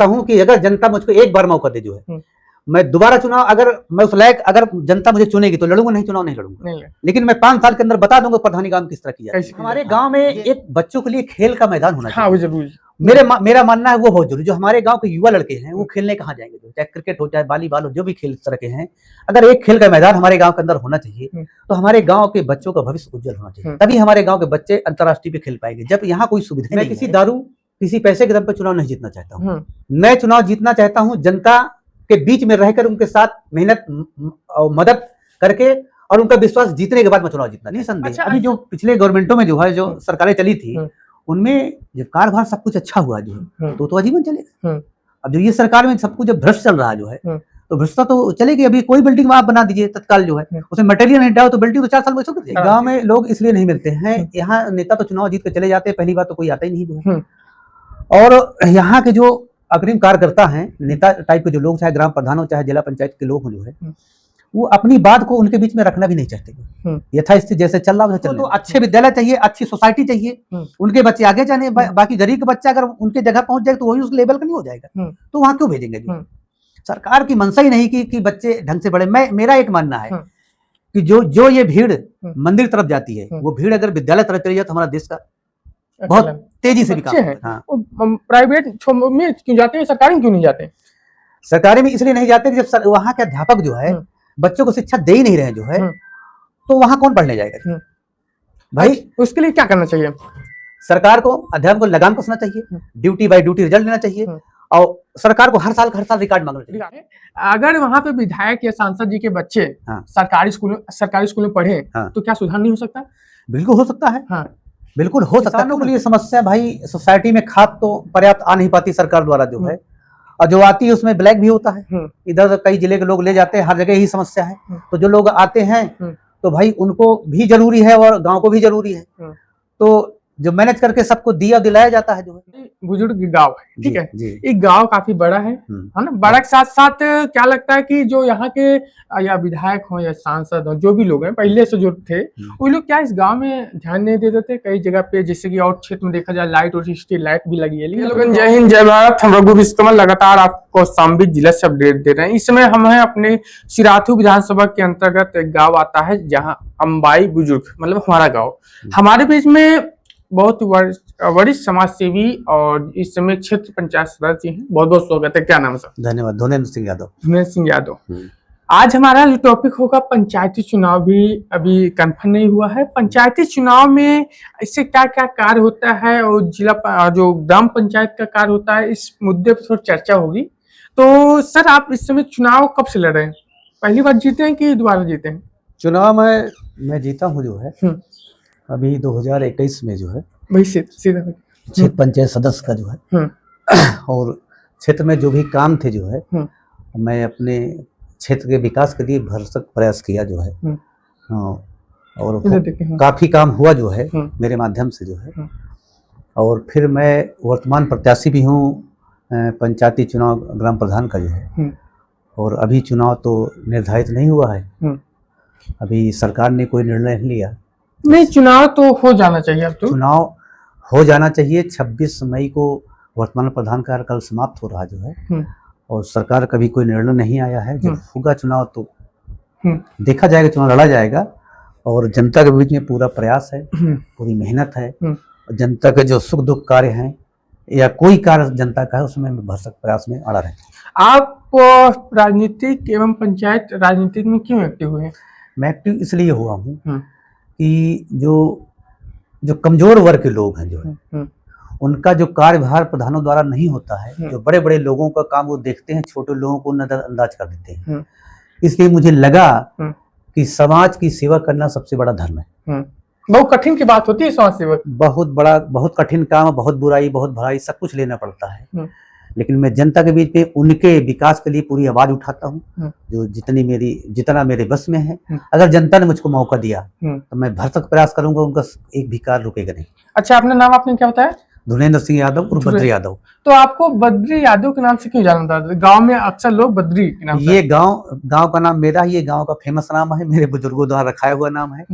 हूँ कि अगर जनता मुझको एक बार मौका दे जो है, मैं दोबारा चुनाव, अगर मैं उस लायक, अगर जनता मुझे चुनेगी तो लड़ूंगा, नहीं चुनाव नहीं लड़ूंगा। लेकिन मैं 5 साल के अंदर बता दूंगा प्रधानी काम किस तरह की जाती है। हमारे गांव में एक बच्चों के लिए खेल का मैदान होना चाहिए। हाँ, वो जरूरी। मेरा मानना है वो बहुत जरूरी। जो हमारे गांव के युवा लड़के हैं वो खेलने कहाँ जाएंगे, चाहे क्रिकेट हो चाहे वॉलीबॉल हो, जो भी खेल तरह के हैं, अगर एक खेल का मैदान हमारे गांव के अंदर होना चाहिए तो हमारे गांव के बच्चों का भविष्य उज्जवल होना चाहिए। तभी हमारे गांव के बच्चे अंतर्राष्ट्रीय पे खेल पाएंगे। जब यहाँ कोई सुविधा, मैं किसी दारू किसी पैसे के दम पर चुनाव नहीं जीतना चाहता हूँ। मैं चुनाव जीतना चाहता हूँ जनता के बीच में रहकर, उनके साथ मेहनत और मदद करके और उनका विश्वास जीतने के बाद मैं चुनाव जीतना। नहीं संदेह। अच्छा, अभी जो पिछले गवर्नमेंटों में जो है, जो सरकारें चली थी, उनमें जब कार्यभार सब कुछ अच्छा हुआ जो है तो आजीवन चलेगा। अब जो ये सरकार में सब कुछ जब भ्रष्ट चल रहा जो है तो भ्रष्टता तो चलेगी। अभी कोई बिल्डिंग आप बना दीजिए तत्काल जो है, उसमें मटेरियल नहीं डालो तो बिल्डिंग तो 4 साल में कर देगी। गाँव में लोग इसलिए नहीं मिलते हैं। यहाँ नेता तो चुनाव जीत के चले जाते हैं, पहली बार तो कोई आता ही नहीं जो है। और यहाँ के जो अग्रिम कार्यकर्ता हैं, नेता टाइप के जो लोग, चाहे ग्राम प्रधान हो चाहे जिला पंचायत के लोग हो जो है, वो अपनी बात को उनके बीच में रखना भी नहीं चाहते। यथास्थिति जैसे चल रहा है तो अच्छे विद्यालय चाहिए, अच्छी सोसाइटी चाहिए, उनके बच्चे आगे जाने। बाकी गरीब का बच्चा अगर उनके जगह पहुंच जाए तो वही उस लेवल का नहीं हो जाएगा, तो वहां क्यों भेजेंगे? सरकार की मंशा ही नहीं कि बच्चे ढंग से बढ़े। मेरा एक मानना है कि जो ये भीड़ मंदिर तरफ जाती है, वो भीड़ अगर विद्यालय तरफ चली जाए तो हमारा देश का बहुत तेजी से विकास है। प्राइवेट में क्यों जाते हैं, सरकारी में क्यों नहीं जाते? सरकारी में इसलिए नहीं जाते कि जब वहाँ के अध्यापक जो है बच्चों को शिक्षा दे ही नहीं रहे जो है, तो वहां कौन पढ़ने जाएगा भाई? उसके लिए क्या करना चाहिए? सरकार को अध्यापक को लगाम कसना चाहिए, ड्यूटी बाय ड्यूटी रिजल्ट लेना चाहिए, और सरकार को हर साल रिकॉर्ड मांगना चाहिए। अगर वहां पे विधायक या सांसद जी के बच्चे सरकारी स्कूल में पढ़े तो क्या सुधार नहीं हो सकता? बिल्कुल हो सकता है। बिल्कुल हो सकता है। किसानों के लिए समस्या भाई, सोसाइटी में खाद तो पर्याप्त आ नहीं पाती सरकार द्वारा जो है, और जो आती है उसमें ब्लैक भी होता है। इधर कई जिले के लोग ले जाते हैं, हर जगह यही समस्या है। तो जो लोग आते हैं तो भाई उनको भी जरूरी है और गांव को भी जरूरी है, तो जो मैनेज करके सबको दिया दिलाया जाता है। जो है बुजुर्ग गांव है, ठीक है, एक गांव काफी बड़ा है ना? बड़ा के साथ साथ क्या लगता है कि जो यहाँ के या विधायक हो या सांसद हो, जो भी लोग हैं पहले से जो थे, वो लोग क्या इस गांव में ध्यान नहीं देते थे? कई जगह पे जैसे कि और क्षेत्र में देखा जाए लाइट और स्ट्रीट लाइट भी लगी है। जय हिंद, जय भारत। हम रघु विश्वकर्मा लगातार आपको संबित जिला से अपडेट दे रहे हैं। इस समय हम हैं अपने सिराथू विधानसभा के अंतर्गत एक गाँव आता है जहाँ अंबाई बुजुर्ग, मतलब हमारा गाँव। हमारे बीच में बहुत वरिष्ठ समाज सेवी और इस समय क्षेत्र पंचायत सदस्य हैं। बहुत बहुत स्वागत है। क्या नाम है सर? धन्यवाद। धनेन्द्र सिंह यादव। धनेन्द्र सिंह यादव। आज हमारा जो टॉपिक होगा, पंचायती चुनाव भी अभी कंफर्म नहीं हुआ है। पंचायती चुनाव में इससे क्या क्या कार्य होता है और जिला जो ग्राम पंचायत का कार्य होता है, इस मुद्दे पर थोड़ी चर्चा होगी। तो सर, आप इस समय चुनाव कब से लड़ रहे हैं? पहली बार जीते हैं कि दोबारा जीते हैं? चुनाव मैं जीता हूँ जो है अभी 2021 में जो है, वही सीधा क्षेत्र पंचायत सदस्य का जो है, और क्षेत्र में जो भी काम थे जो है, मैं अपने क्षेत्र के विकास के लिए भरसक प्रयास किया जो है, और काफी काम हुआ जो है मेरे माध्यम से जो है। और फिर मैं वर्तमान प्रत्याशी भी हूँ पंचायती चुनाव ग्राम प्रधान का जो है, और अभी चुनाव तो निर्धारित नहीं हुआ है, अभी सरकार ने कोई निर्णय नहीं लिया। नहीं, चुनाव तो हो जाना चाहिए। अब तो चुनाव हो जाना चाहिए। 26 मई को वर्तमान प्रधान का कार्यकाल समाप्त हो रहा जो है, और सरकार का भी कोई निर्णय नहीं आया है। जब होगा चुनाव तो देखा जाएगा, चुनाव लड़ा जाएगा, और जनता के बीच में पूरा प्रयास है, पूरी मेहनत है। जनता के जो सुख दुख कार्य हैं या कोई कार्य जनता का है, उसमें भरसक प्रयास में अड़ा रहे। आप राजनीतिक एवं पंचायत राजनीतिक में क्यों एक्टिव हुए? मैं एक्टिव इसलिए हुआ हूँ कि जो कमजोर वर्ग के लोग हैं जो है, उनका जो कार्यभार प्रधानों द्वारा नहीं होता है, जो बड़े बड़े लोगों का काम वो देखते हैं, छोटे लोगों को नजरअंदाज कर देते हैं। इसलिए मुझे लगा कि समाज की सेवा करना सबसे बड़ा धर्म है। बहुत कठिन की बात होती है समाज सेवा। बहुत कठिन काम, बहुत बुराई, बहुत भलाई, सब कुछ लेना पड़ता है। लेकिन मैं जनता के बीच में उनके विकास के लिए पूरी आवाज उठाता हूँ, जो जितना मेरे बस में है। अगर जनता ने मुझको मौका दिया तो मैं भरसक प्रयास करूंगा, उनका एक भी कार्य रुकेगा नहीं। अच्छा, अपना नाम आपने क्या बताया? धनेन्द्र सिंह यादव और बद्री यादव। तो आपको बद्री यादव के नाम से क्यों जाना था? गांव में अक्सर लोग बद्री के नाम से। ये गांव का नाम मेरा ही, ये गांव का फेमस नाम है, मेरे बुजुर्गों द्वारा रखाया हुआ नाम है,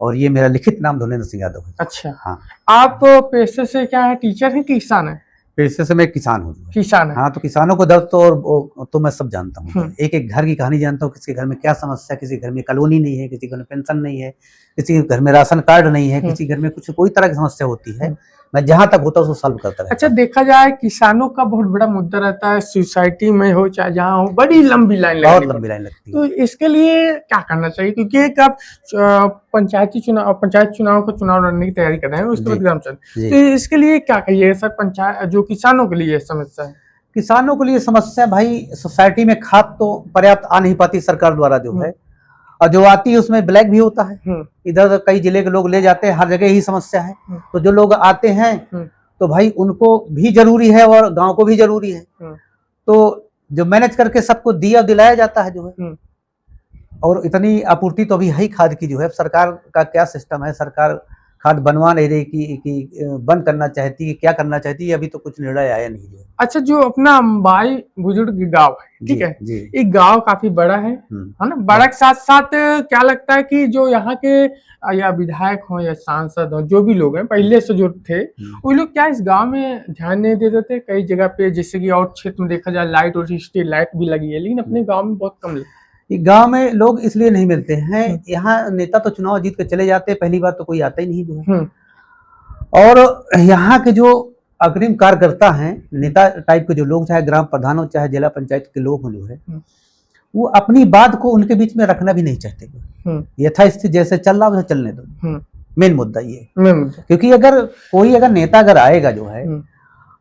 और ये मेरा लिखित नाम धनेन्द्र सिंह यादव है। अच्छा, हाँ। आप पेशे से क्या है, टीचर हैं कि किसान है? पेशे से मैं किसान हूँ। किसान है। हाँ, तो किसानों को दर्द तो और तो मैं सब जानता हूँ। एक एक घर की कहानी जानता हूँ, किसी के घर में क्या समस्या, किसी घर में कॉलोनी नहीं है, किसी घर में पेंशन नहीं है, किसी के घर में राशन कार्ड नहीं है, किसी घर में कुछ कोई तरह की समस्या होती है, मैं जहाँ तक होता है उसको सॉल्व करता रहता। अच्छा, देखा जाए किसानों का बहुत बड़ा मुद्दा रहता है, सोसाइटी में हो चाहे जहाँ हो, बड़ी लंबी लाइन लगती है, बहुत लंबी लाइन लगती है। तो इसके लिए क्या करना चाहिए? क्योंकि एक आप पंचायत चुनाव का चुनाव लड़ने की तैयारी कर रहे हैं, उसके बाद ग्राम पंचायत, तो इसके लिए क्या कहिए सर? पंचायत जो किसानों के लिए समस्या है, किसानों के लिए समस्या भाई, सोसाइटी में खाद तो पर्याप्त आ नहीं पाती सरकार द्वारा जो है, और जो आती है उसमें ब्लैक भी होता है। इधर कई जिले के लोग ले जाते हैं, हर जगह ही समस्या है। तो जो लोग आते हैं तो भाई उनको भी जरूरी है और गांव को भी जरूरी है, तो जो मैनेज करके सबको दिया दिलाया जाता है जो है। और इतनी आपूर्ति तो अभी है खाद की जो है, सरकार का क्या सिस्टम है, सरकार खाद बनवा नहीं रही कि बंद करना चाहती है, क्या करना चाहती है, अभी तो कुछ निर्णय आया नहीं है। अच्छा, जो अपना अंबाई बुजुर्ग गांव है, ठीक है, एक गांव काफी बड़ा है ना? बड़ा के साथ साथ क्या लगता है कि जो यहाँ के या विधायक हो या सांसद हो, जो भी लोग हैं पहले से जो थे, वो लोग क्या इस गांव में ध्यान नहीं देते थे? कई जगह पे जैसे कि और क्षेत्र में देखा जाए लाइट और स्ट्रीट लाइट भी लगी है, लेकिन अपने गाँव में बहुत कम गांव में लोग इसलिए नहीं मिलते हैं। यहाँ नेता तो चुनाव जीत के चले जाते हैं, पहली बार तो कोई आता ही नहीं जो है। और यहाँ के जो अग्रिम कार्यकर्ता हैं, नेता टाइप के जो लोग, चाहे ग्राम प्रधान हो चाहे जिला पंचायत के लोग हो जो है, वो अपनी बात को उनके बीच में रखना भी नहीं चाहते। यथास्थिति जैसे चल रहा वैसे चलने दो, मेन मुद्दा ये। क्योंकि अगर कोई नेता अगर आएगा जो है,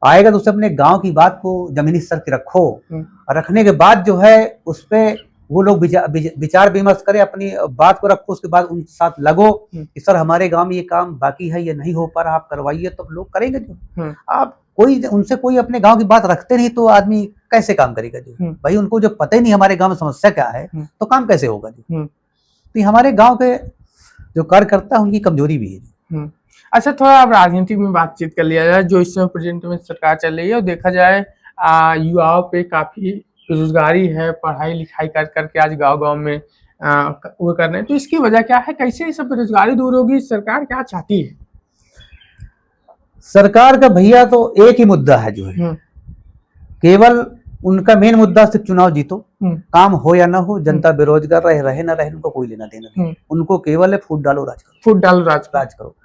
आएगा तो उसे अपने गांव की बात को जमीनी स्तर की रखो, और रखने के बाद जो है उस पर वो लोग विचार विमर्श करे, अपनी बात को रखो, उसके बाद उनके साथ लगो कि सर हमारे गांव में ये काम बाकी है, ये नहीं हो पा रहा, आप करवाइए, तो लोग करेंगे जो। आप उनसे कोई अपने गांव की बात रखते नहीं तो आदमी कैसे काम करेगा जो? भाई उनको जो पता ही नहीं हमारे गांव में समस्या क्या है, तो काम कैसे होगा जो? तो हमारे गांव के जो कार्यकर्ता उनकी कमजोरी भी है। अच्छा, थोड़ा अब राजनीति में बातचीत कर लिया जाए। जो इस समय प्रेजेंट में सरकार चल रही है, और देखा जाए युवाओं पे काफी बेरोजगारी है, पढ़ाई लिखाई कर करके आज गांव-गांव में वो कर रहे हैं, तो इसकी वजह क्या है? कैसे ये सब बेरोजगारी दूर होगी? सरकार क्या चाहती है? सरकार का भैया तो एक ही मुद्दा है जो है, केवल उनका मेन मुद्दा सिर्फ चुनाव जीतो, काम हो या ना हो, जनता बेरोजगार रहे ना रहे, उनको कोई लेना देना नहीं। उनको केवल है फूट डालो राज करो, फूट डालो राज करो।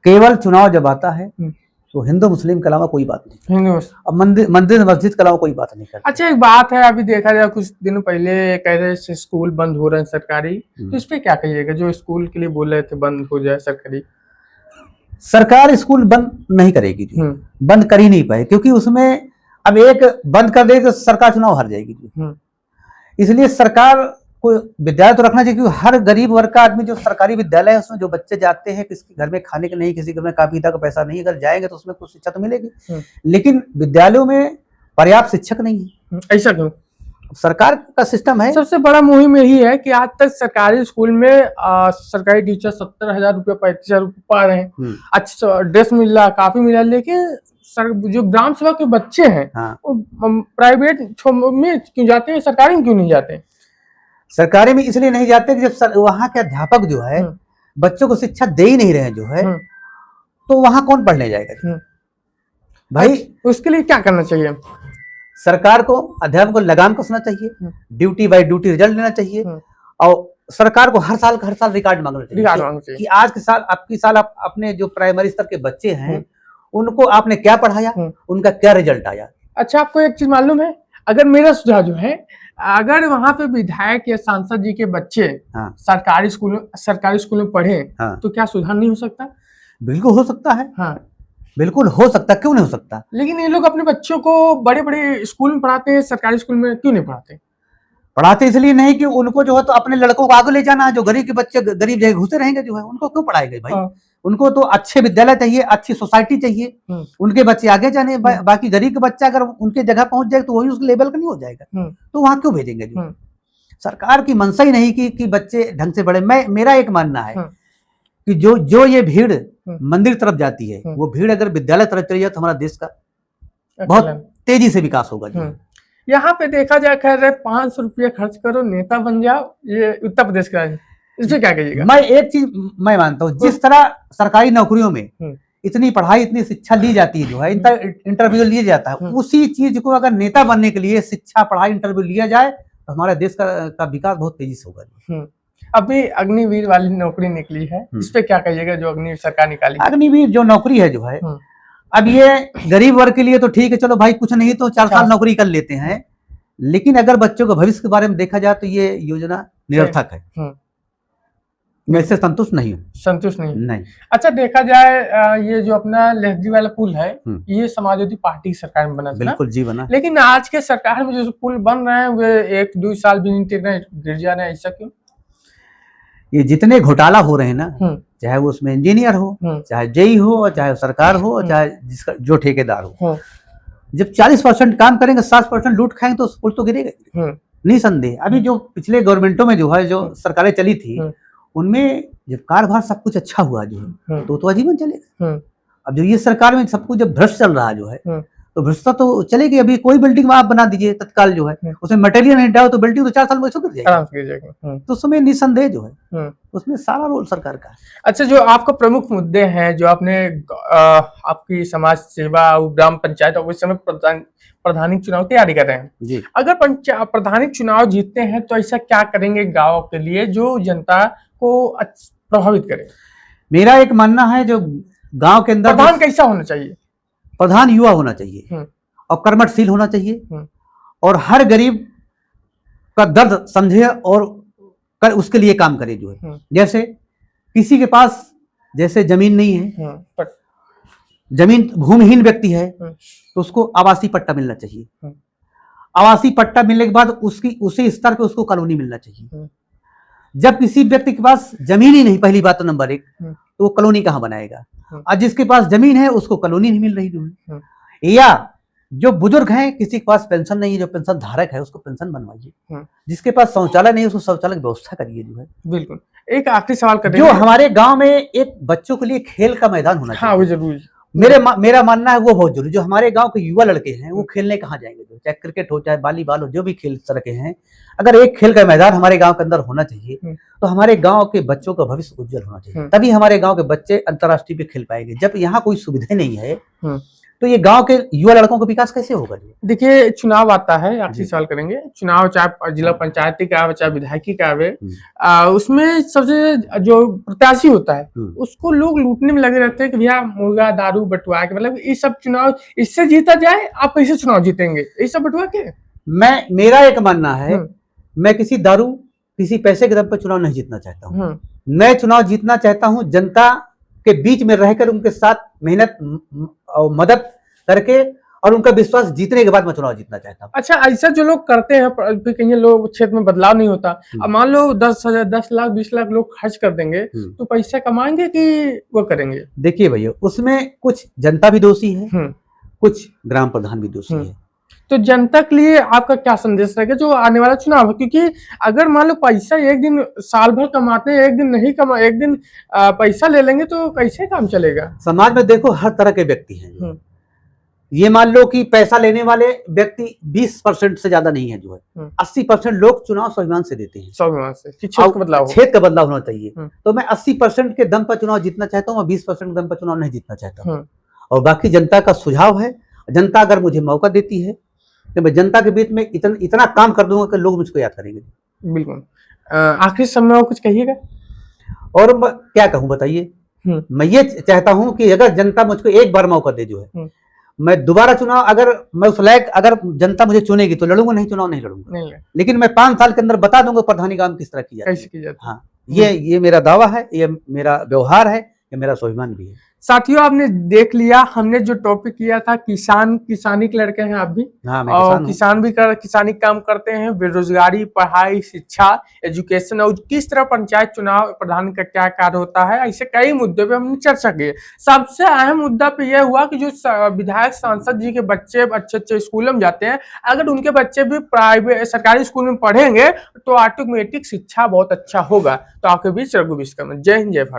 केवल चुनाव जब आता है तो हिंदू मुस्लिम के अलावा कोई बात नहीं, अब मंदिर मस्जिद के अलावा कोई बात नहीं करता। अच्छा, एक बात है, अभी देखा जाए कुछ दिन पहले कह रहे थे स्कूल बंद हो रहे हैं सरकारी, तो इस पे क्या कहिएगा? जो स्कूल के लिए बोल रहे थे बंद हो जाए सरकारी, सरकार स्कूल बंद नहीं करेगी, बंद कर ही नहीं पाए, क्योंकि उसमें अब एक बंद कर देगी तो सरकार चुनाव हार जाएगी। इसलिए सरकार को विद्यालय तो रखना चाहिए, क्योंकि हर गरीब वर्ग का आदमी जो सरकारी विद्यालय है उसमें जो बच्चे जाते हैं, किसी घर में खाने के नहीं, किसी घर में कापी का पैसा नहीं, अगर जाएंगे तो उसमें कुछ शिक्षा तो मिलेगी, लेकिन विद्यालयों में पर्याप्त शिक्षक नहीं है। ऐसा क्यों? सरकार का सिस्टम है। सबसे बड़ा मुहिम यही है कि आज तक सरकारी स्कूल में सरकारी टीचर 70,000 रुपये 35,000 रुपये पा रहे हैं, अच्छा ड्रेस मिल रहा, काफी मिल रहा, लेकिन जो ग्राम सेवक के बच्चे हैं वो प्राइवेट में क्यों जाते हैं, सरकारी में क्यों नहीं जाते? सरकारी में इसलिए नहीं जाते कि जब वहाँ के अध्यापक जो है बच्चों को शिक्षा दे ही नहीं रहे जो है, तो वहाँ कौन पढ़ने जाएगा भाई? उसके लिए क्या करना चाहिए? सरकार को अध्यापक को लगाम कसना चाहिए, ड्यूटी बाय ड्यूटी रिजल्ट लेना चाहिए, और सरकार को हर साल रिकॉर्ड मांगना चाहिए कि आज के साल आपकी साल आप अपने जो प्राइमरी स्तर के बच्चे हैं उनको आपने क्या पढ़ाया, उनका क्या रिजल्ट आया। अच्छा, आपको एक चीज मालूम है, अगर मेरा सुझाव जो है, अगर वहाँ पे विधायक या सांसद जी के बच्चे सरकारी स्कूल में पढ़े तो क्या सुधार नहीं हो सकता? बिल्कुल हो सकता है, बिल्कुल हो सकता, क्यों नहीं हो सकता? लेकिन ये लोग अपने बच्चों को बड़े बड़े स्कूल में पढ़ाते हैं, सरकारी स्कूल में क्यों नहीं पढ़ाते? पढ़ाते इसलिए नहीं कि उनको जो है तो अपने लड़कों को आगे ले जाना है। जो गरीब के बच्चे गरीब जगह घुसे रहेंगे जो है, उनको क्यों पढ़ाएंगे भाई? उनको तो अच्छे विद्यालय चाहिए, अच्छी सोसाइटी चाहिए, उनके बच्चे आगे जाने। बाकी गरीब के बच्चा अगर उनके जगह पहुंच जाए तो वही उस लेवल का नहीं हो जाएगा, तो वहां क्यों भेजेंगे जो? सरकार की मंशा ही नहीं कि बच्चे ढंग से बढ़े। मेरा एक मानना है कि जो ये भीड़ मंदिर तरफ जाती है, वो भीड़ अगर विद्यालय तरफ चली जाए तो हमारा देश का बहुत तेजी से विकास होगा। यहाँ पे देखा जाए, खैर 500 रुपये खर्च करो नेता बन जाओ, ये उत्तर प्रदेश का है, इसमें क्या कहिएगा? मैं एक चीज मैं मानता हूँ, जिस तरह सरकारी नौकरियों में इतनी पढ़ाई इतनी शिक्षा ली जाती है जो है, इंटरव्यू लिया जाता है, उसी चीज को अगर नेता बनने के लिए शिक्षा पढ़ाई इंटरव्यू लिया जाए तो हमारे देश का विकास बहुत तेजी से होगा। अभी अग्निवीर वाली नौकरी निकली है, इस पे क्या कहिएगा जो अग्निवीर सरकार निकाली? अग्निवीर जो नौकरी है जो है, अब ये गरीब वर्ग के लिए तो ठीक है, चलो भाई कुछ नहीं तो 4 साल नौकरी कर लेते हैं, लेकिन अगर बच्चों के भविष्य के बारे में देखा जाए तो ये योजना निरर्थक है। मैं इससे संतुष्ट नहीं हूँ। संतुष्ट नहीं? नहीं। अच्छा, देखा जाए ये जो अपना लहजी वाला पुल है, ये समाजवादी पार्टी की सरकार में बना था। बिल्कुल जी बना। लेकिन आज के सरकार में जो पुल बन रहे हैं वे 1-2 साल भी नहीं टिक रहे, गिर जा रहे हैं, ऐसा क्यों? ये जितने घोटाला हो रहे हैं ना, चाहे वो उसमें इंजीनियर हो, चाहे जेई हो, चाहे सरकार हो, चाहे जिसका जो ठेकेदार हो, जब 40% काम करेंगे 60% लूट खाएंगे तो पुल तो गिरेगा निसंदेह। अभी जो पिछले गवर्नमेंटों में जो है जो सरकारें चली थी उनमें जब कारभार सब कुछ अच्छा हुआ जो है तो आजीवन चलेगा। अब जो ये सरकार में सब कुछ जब भ्रष्ट चल रहा जो है तो भ्रष्टता तो चलेगी। अभी कोई बिल्डिंग आप बना दीजिए तत्काल जो है, उसमें मटेरियल नहीं डालो तो बिल्डिंग तो 4 साल में गिर जाएगी। तो उसमें निसंदेह जो है उसमें सारा रोल सरकार का है। अच्छा, जो आपका प्रमुख मुद्दे हैं जो आपने आपकी समाज सेवा और ग्राम पंचायत और उस समय प्रधानिक चुनाव की तैयारी कर रहे हैं जी। अगर प्रधानिक चुनाव जीतते हैं तो ऐसा क्या करेंगे गाँव के लिए जो जनता को प्रभावित करे? मेरा एक मानना है जो गांव के अंदर प्रधान कैसा होना चाहिए? प्रधान युवा होना चाहिए और कर्मठशील होना चाहिए और हर गरीब का दर्द समझे और उसके लिए काम करे जो है। जैसे किसी के पास जैसे जमीन नहीं है, जमीन भूमिहीन व्यक्ति है तो उसको आवासीय पट्टा मिलना चाहिए। आवासीय पट्टा मिलने के बाद उसी स्तर पे उसको कॉलोनी मिलना चाहिए। जब किसी व्यक्ति के पास जमीन ही नहीं, पहली बात तो नंबर 1, तो वो कॉलोनी कहाँ बनाएगा? और जिसके पास जमीन है उसको कॉलोनी नहीं मिल रही जो है। या जो बुजुर्ग हैं किसी के पास पेंशन नहीं है, जो पेंशन धारक है उसको पेंशन बनवाइए। जिसके पास शौचालय नहीं है उसको शौचालय की व्यवस्था करिए जो है। बिल्कुल। एक आखिरी सवाल कर, जो हमारे गांव में एक बच्चों के लिए खेल का मैदान होना चाहिए। हाँ, वो जरूरी। मेरा मानना है वो बहुत जरूरी। जो हमारे गांव के युवा लड़के हैं वो खेलने कहाँ जाएंगे? जो चाहे क्रिकेट हो, चाहे वॉलीबॉल हो, जो भी खेल तरह के हैं, अगर एक खेल का मैदान हमारे गांव के अंदर होना चाहिए तो हमारे गांव के बच्चों का भविष्य उज्जवल होना चाहिए। तभी हमारे गांव के बच्चे अंतर्राष्ट्रीय पे खेल पाएंगे। जब यहाँ कोई सुविधा नहीं है तो ये गांव के युवा लड़कों का विकास कैसे होगा? देखिए, चुनाव आता है, आखिरी सवाल करेंगे। चुनाव चाहे जिला पंचायती का आवे चाहे विधायकी का आवे, उसमें सबसे जो प्रत्याशी होता है उसको लोग लूटने में लगे रहते हैं कि भैया मुर्गा दारू बंटवा के, मतलब ये सब चुनाव इससे जीता जाए, आप कैसे चुनाव जीतेंगे ये सब बंटवा के? मेरा एक मानना है, मैं किसी दारू किसी पैसे के दम पर चुनाव नहीं जीतना चाहता हूँ। मैं चुनाव जीतना चाहता हूँ जनता के बीच में रहकर उनके साथ मेहनत और मदद करके और उनका विश्वास जीतने के बाद मैं चुनाव जीतना चाहता हूँ। अच्छा, ऐसा जो लोग करते हैं कहीं लोग क्षेत्र में बदलाव नहीं होता, अब मान लो 10,000 10 लाख 20 लाख लोग खर्च कर देंगे तो पैसा कमाएंगे कि वो करेंगे? देखिए भैया, उसमें कुछ जनता भी दोषी है, कुछ ग्राम प्रधान भी दोषी है। तो जनता के लिए आपका क्या संदेश रहेगा जो आने वाला चुनाव है? क्योंकि अगर मान लो पैसा एक दिन साल भर कमाते हैं, एक दिन नहीं कमा, एक दिन पैसा ले लेंगे तो कैसे काम चलेगा? समाज में देखो हर तरह के व्यक्ति हैं। ये मान लो कि पैसा लेने वाले व्यक्ति 20% से ज्यादा नहीं है जो है, 80% लोग चुनाव स्वाभिमान से देते हैं। स्वाभिमान से क्षेत्र का बदलाव होना चाहिए। तो मैं 80% के दम पर चुनाव जीतना चाहता हूँ, मैं 20% के दम पर चुनाव नहीं जीतना चाहता हूँ। और बाकी जनता का सुझाव है, जनता अगर मुझे मौका देती है तो मैं जनता के बीच में इतना काम कर दूंगा कि लोग मुझको याद करेंगे। बिल्कुल। आखिरी समय में कुछ कहिएगा? और क्या कहूँ बताइए? मैं ये चाहता हूँ कि अगर जनता मुझको एक बार मौका दे जो है, मैं दोबारा चुनाव अगर मैं उस लायक अगर जनता मुझे चुनेगी तो लड़ूंगा, नहीं चुनाव नहीं लड़ूंगा। लेकिन मैं 5 साल के अंदर बता दूंगा प्रधानी काम किस तरह किया जाए। हाँ, ये मेरा दावा है, ये मेरा व्यवहार है, ये मेरा स्वाभिमान भी है। साथियों, आपने देख लिया, हमने जो टॉपिक किया था किसानी के लड़के हैं आप भी। हाँ, और किसान भी किसानी काम करते हैं, बेरोजगारी, पढ़ाई, शिक्षा, एजुकेशन और किस तरह पंचायत चुनाव प्रधान का क्या कार्य होता है, ऐसे कई मुद्दों पे हमने चर्चा की। सबसे अहम मुद्दा पे यह हुआ कि जो विधायक सांसद जी के बच्चे अच्छे स्कूलों में जाते हैं, अगर उनके बच्चे भी प्राइवेट सरकारी स्कूल में पढ़ेंगे तो ऑटोमेटिक शिक्षा बहुत अच्छा होगा। तो आपके बीच रघु विश्वकर्मा। जय हिंद, जय भारत।